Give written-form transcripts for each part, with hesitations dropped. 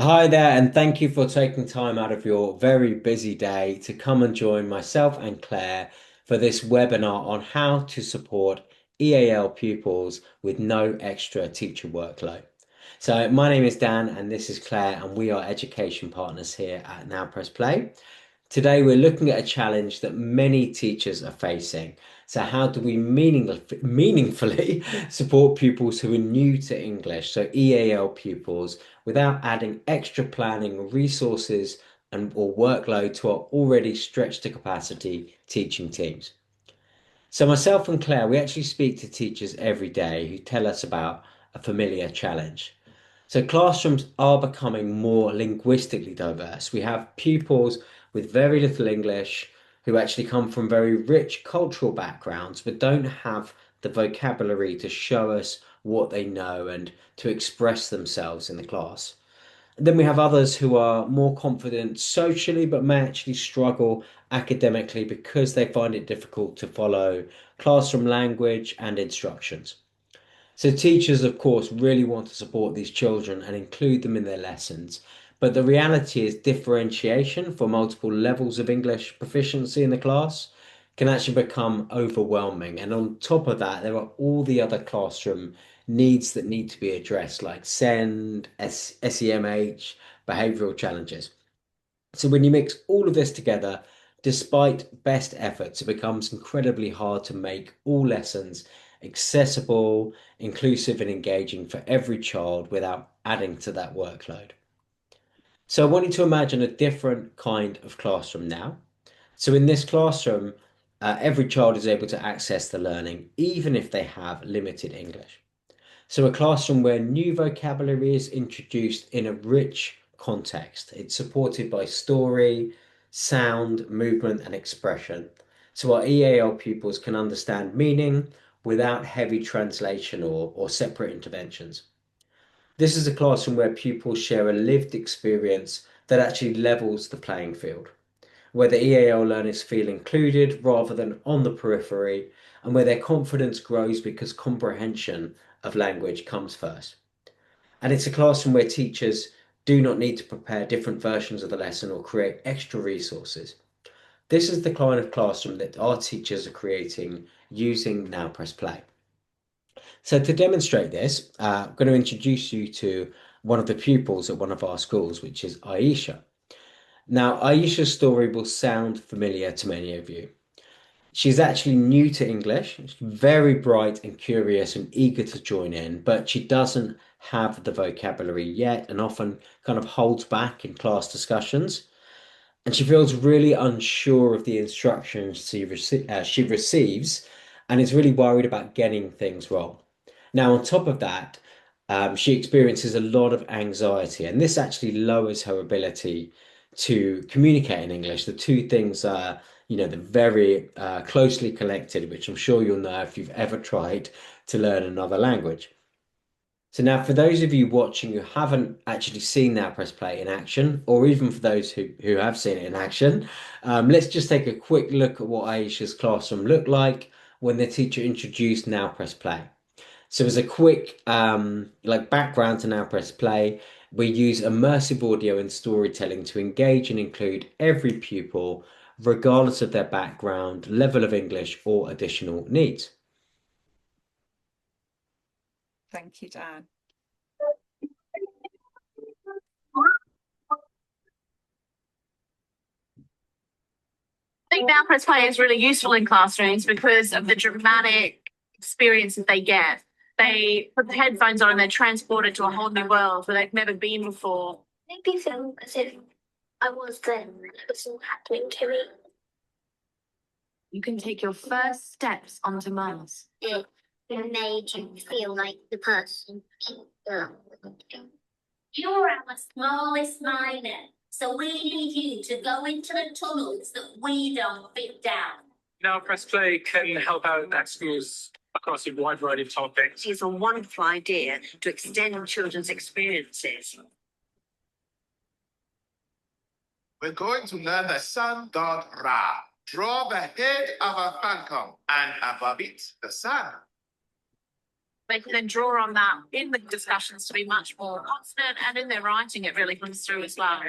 Hi there, and thank you for taking time out of your very busy day to come and join myself and Claire for this webinar on how to support EAL pupils with no extra teacher workload. So my name is Dan and this is Claire, and we are education partners here at Now Press Play. Today, we're looking at a challenge that many teachers are facing. So, how do we meaningfully support pupils who are new to English, so EAL pupils, without adding extra planning, resources, or workload to our already stretched to capacity teaching teams? So, myself and Claire, we actually speak to teachers every day who tell us about a familiar challenge. So classrooms are becoming more linguistically diverse. We have pupils with very little English who actually come from very rich cultural backgrounds but don't have the vocabulary to show us what they know and to express themselves in the class. And then we have others who are more confident socially but may actually struggle academically because they find it difficult to follow classroom language and instructions. So teachers, of course, really want to support these children and include them in their lessons. But the reality is differentiation for multiple levels of English proficiency in the class can actually become overwhelming. And on top of that, there are all the other classroom needs that need to be addressed, like SEND, SEMH, behavioral challenges. So when you mix all of this together, despite best efforts, it becomes incredibly hard to make all lessons accessible, inclusive, and engaging for every child without adding to that workload. So I want you to imagine a different kind of classroom now. So in this classroom, every child is able to access the learning, even if they have limited English. So a classroom where new vocabulary is introduced in a rich context. It's supported by story, sound, movement, and expression. So our EAL pupils can understand meaning without heavy translation or separate interventions. This is a classroom where pupils share a lived experience that actually levels the playing field, where the EAL learners feel included rather than on the periphery, and where their confidence grows because comprehension of language comes first. And it's a classroom where teachers do not need to prepare different versions of the lesson or create extra resources. This is the kind of classroom that our teachers are creating using Now Press Play. So to demonstrate this, I'm going to introduce you to one of the pupils at one of our schools, which is Aisha. Now, Aisha's story will sound familiar to many of you. She's actually new to English, she's very bright and curious and eager to join in, but she doesn't have the vocabulary yet and often kind of holds back in class discussions. And she feels really unsure of the instructions she receives and is really worried about getting things wrong. Now, on top of that, she experiences a lot of anxiety, and this actually lowers her ability to communicate in English. The two things are, they're very closely connected, which I'm sure you'll know if you've ever tried to learn another language. So now, for those of you watching who haven't actually seen Now Press Play in action, or even for those who have seen it in action, let's just take a quick look at what Aisha's classroom looked like when the teacher introduced Now Press Play. So as a quick like background to Now Press Play, we use immersive audio and storytelling to engage and include every pupil, regardless of their background, level of English, or additional needs. Thank you, Dan. I think now press play is really useful in classrooms because of the dramatic experiences they get. They put the headphones on and they're transported to a whole new world where they've never been before. Make me feel as if I was there and it was all happening to me. You can take your first steps onto Mars. It made you feel like the person. You're our smallest miner, so we need you to go into the tunnels that we don't fit down. Now, Press Play can help out at schools across a wide variety of topics. It's a wonderful idea to extend children's experiences. We're going to learn the sun god Ra. Draw the head of a falcon and above it, the sun. they can then draw on that in the discussions to be much more confident, and in their writing, it really comes through as well.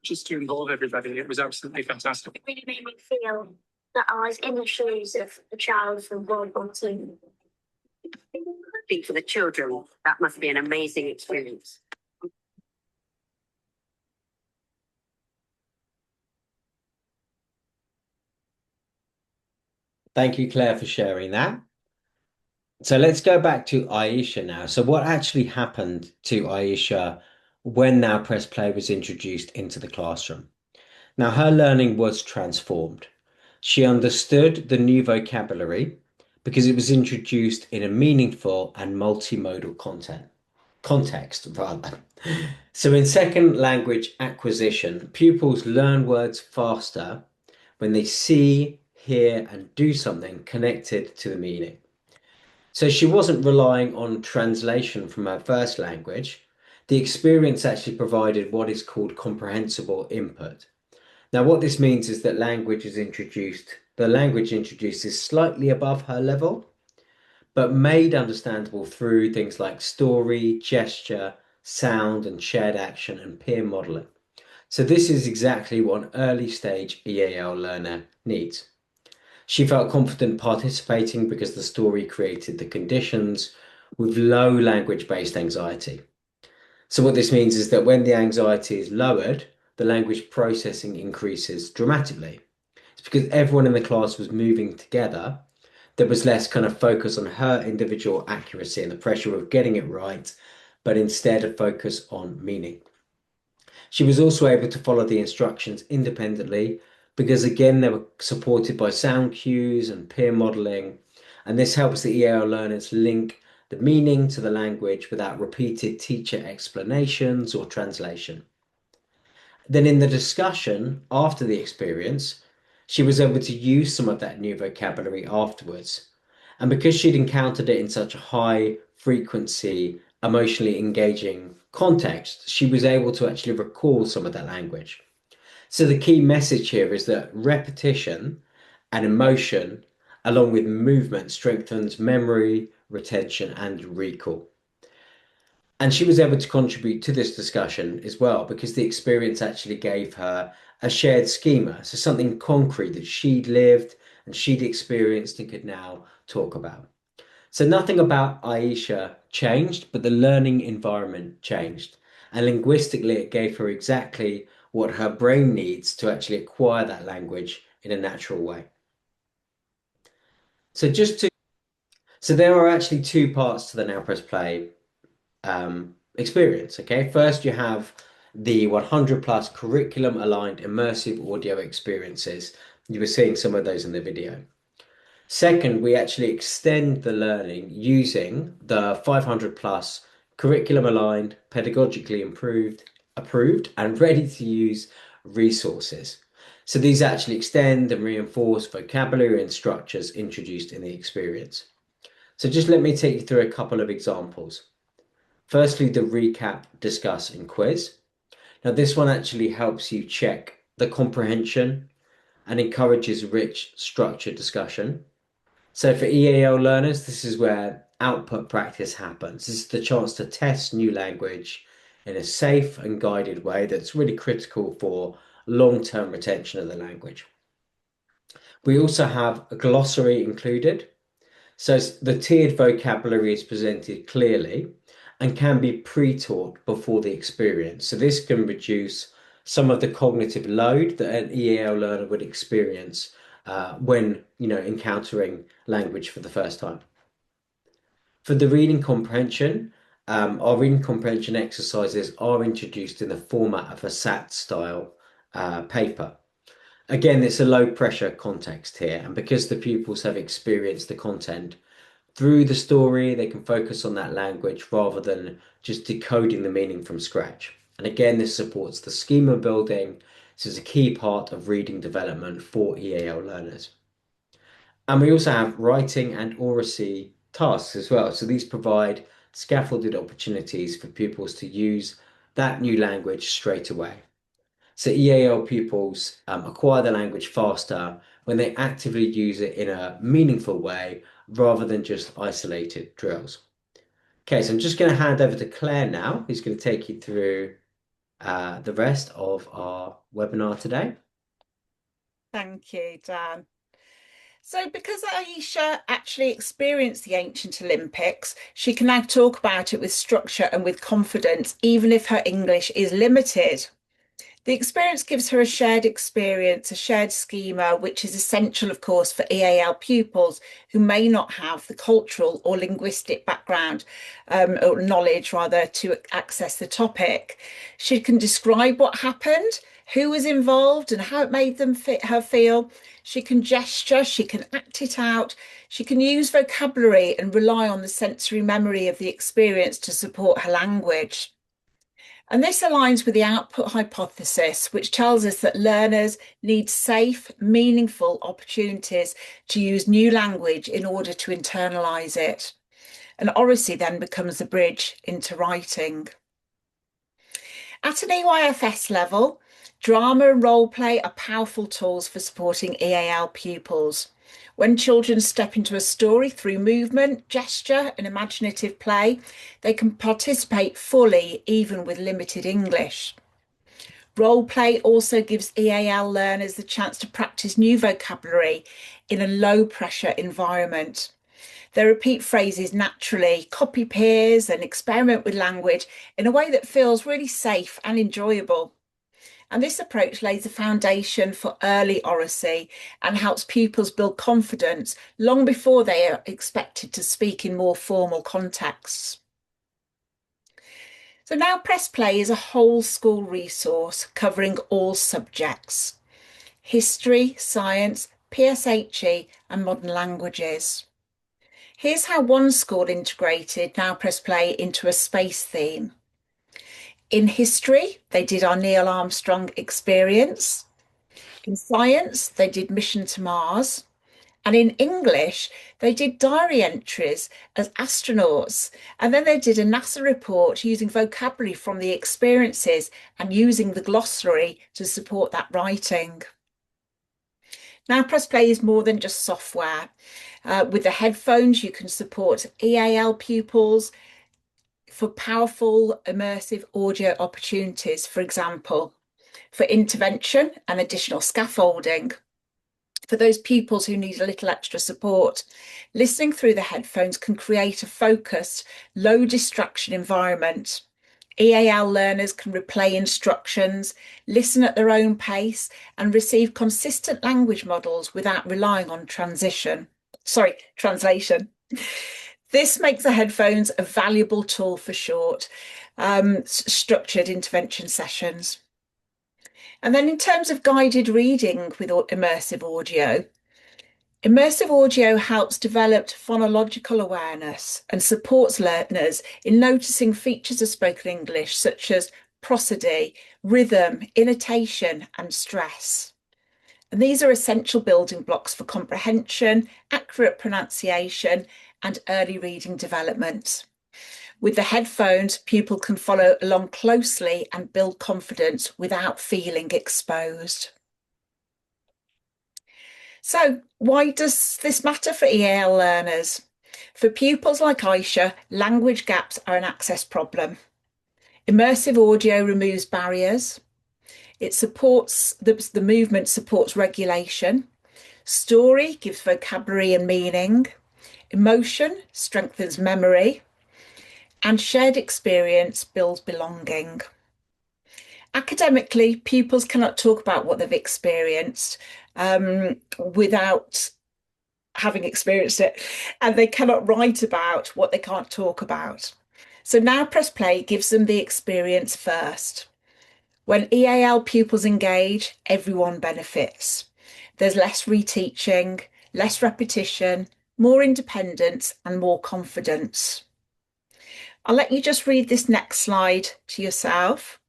Just to involve everybody, it was absolutely fantastic. It really made me feel that I was in the shoes of a child from World War II. I think for the children, that must be an amazing experience. Thank you, Claire, for sharing that. So let's go back to Aisha now. So what actually happened to Aisha when Now Press Play was introduced into the classroom? Now, her learning was transformed. She understood the new vocabulary because it was introduced in a meaningful and multimodal context rather. So in second language acquisition, pupils learn words faster when they see, hear, and do something connected to the meaning. So she wasn't relying on translation from her first language. The experience actually provided what is called comprehensible input. Now, what this means is that the language introduced is slightly above her level, but made understandable through things like story, gesture, sound, and shared action and peer modeling. So this is exactly what an early stage EAL learner needs. She felt confident participating because the story created the conditions with low language-based anxiety. So what this means is that when the anxiety is lowered, the language processing increases dramatically. It's because everyone in the class was moving together. There was less kind of focus on her individual accuracy and the pressure of getting it right, but instead a focus on meaning. She was also able to follow the instructions independently because, again, they were supported by sound cues and peer modeling. And this helps the EAL learners link the meaning to the language without repeated teacher explanations or translation. Then in the discussion after the experience, she was able to use some of that new vocabulary afterwards. And because she'd encountered it in such a high frequency, emotionally engaging context, she was able to actually recall some of that language. So the key message here is that repetition and emotion, along with movement, strengthens memory, retention, and recall. And she was able to contribute to this discussion as well because the experience actually gave her a shared schema, so something concrete that she'd lived and she'd experienced and could now talk about. So nothing about Aisha changed, but the learning environment changed. And linguistically, it gave her exactly what her brain needs to actually acquire that language in a natural way. So there are actually two parts to the Now Press Play experience. Okay, first you have the 100 plus curriculum aligned immersive audio experiences. You were seeing some of those in the video. Second, we actually extend the learning using the 500 plus curriculum aligned, pedagogically approved and ready to use resources. So these actually extend and reinforce vocabulary and structures introduced in the experience. So just let me take you through a couple of examples. Firstly, the recap, discuss, and quiz. Now, this one actually helps you check the comprehension and encourages rich, structured discussion. So for EAL learners, this is where output practice happens. This is the chance to test new language in a safe and guided way that's really critical for long-term retention of the language. We also have a glossary included. So the tiered vocabulary is presented clearly and can be pre-taught before the experience. So this can reduce some of the cognitive load that an EAL learner would experience when encountering language for the first time. For the reading comprehension, our reading comprehension exercises are introduced in the format of a SAT style paper. Again, it's a low pressure context here, and because the pupils have experienced the content through the story, they can focus on that language rather than just decoding the meaning from scratch. And again, this supports the schema building. This is a key part of reading development for EAL learners. And we also have writing and oracy tasks as well. So these provide scaffolded opportunities for pupils to use that new language straight away. So EAL pupils acquire the language faster when they actively use it in a meaningful way rather than just isolated drills. Okay, so I'm just going to hand over to Claire now, who's going to take you through the rest of our webinar today. Thank you, Dan. So because Aisha actually experienced the ancient Olympics, she can now talk about it with structure and with confidence, even if her English is limited. The experience gives her a shared experience, a shared schema, which is essential, of course, for EAL pupils who may not have the cultural or linguistic background or knowledge, rather, to access the topic. She can describe what happened, who was involved, and how it made her feel. She can gesture, she can act it out, she can use vocabulary and rely on the sensory memory of the experience to support her language. And this aligns with the output hypothesis, which tells us that learners need safe, meaningful opportunities to use new language in order to internalise it. And oracy then becomes the bridge into writing. At an EYFS level, drama and role play are powerful tools for supporting EAL pupils. When children step into a story through movement, gesture, and imaginative play, they can participate fully, even with limited English. Role play also gives EAL learners the chance to practice new vocabulary in a low pressure environment. They repeat phrases naturally, copy peers, and experiment with language in a way that feels really safe and enjoyable. And this approach lays the foundation for early oracy and helps pupils build confidence long before they are expected to speak in more formal contexts. So now Press Play is a whole school resource covering all subjects: history, science, PSHE, and modern languages. Here's how one school integrated Now Press Play into a space theme. In history, they did our Neil Armstrong experience. In science, they did Mission to Mars. And in English, they did diary entries as astronauts. And then they did a NASA report using vocabulary from the experiences and using the glossary to support that writing. Now Press Play is more than just software. With the headphones, you can support EAL pupils for powerful immersive audio opportunities, for example, for intervention and additional scaffolding. For those pupils who need a little extra support, listening through the headphones can create a focused, low distraction environment. EAL learners can replay instructions, listen at their own pace, and receive consistent language models without relying on translation. This makes the headphones a valuable tool for short, structured intervention sessions. And then in terms of guided reading with immersive audio helps develop phonological awareness and supports learners in noticing features of spoken English such as prosody, rhythm, intonation, and stress. And these are essential building blocks for comprehension, accurate pronunciation, and early reading development. With the headphones, pupils can follow along closely and build confidence without feeling exposed. So, why does this matter for EAL learners? For pupils like Aisha, language gaps are an access problem. Immersive audio removes barriers. It supports the movement supports regulation. Story gives vocabulary and meaning. Emotion strengthens memory. And shared experience builds belonging. Academically, pupils cannot talk about what they've experienced without having experienced it, and they cannot write about what they can't talk about. So Now Press Play gives them the experience first. When EAL pupils engage, everyone benefits. There's less reteaching, less repetition, more independence, and more confidence. I'll let you just read this next slide to yourself.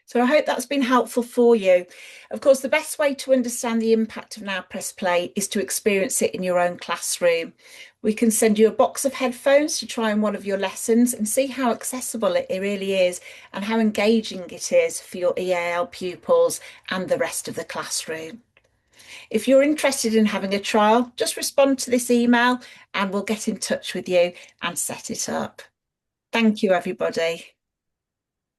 So I hope that's been helpful for you. Of course, the best way to understand the impact of Now Press Play is to experience it in your own classroom. We can send you a box of headphones to try in one of your lessons and see how accessible it really is and how engaging it is for your EAL pupils and the rest of the classroom. If you're interested in having a trial, just respond to this email and we'll get in touch with you and set it up. Thank you, everybody.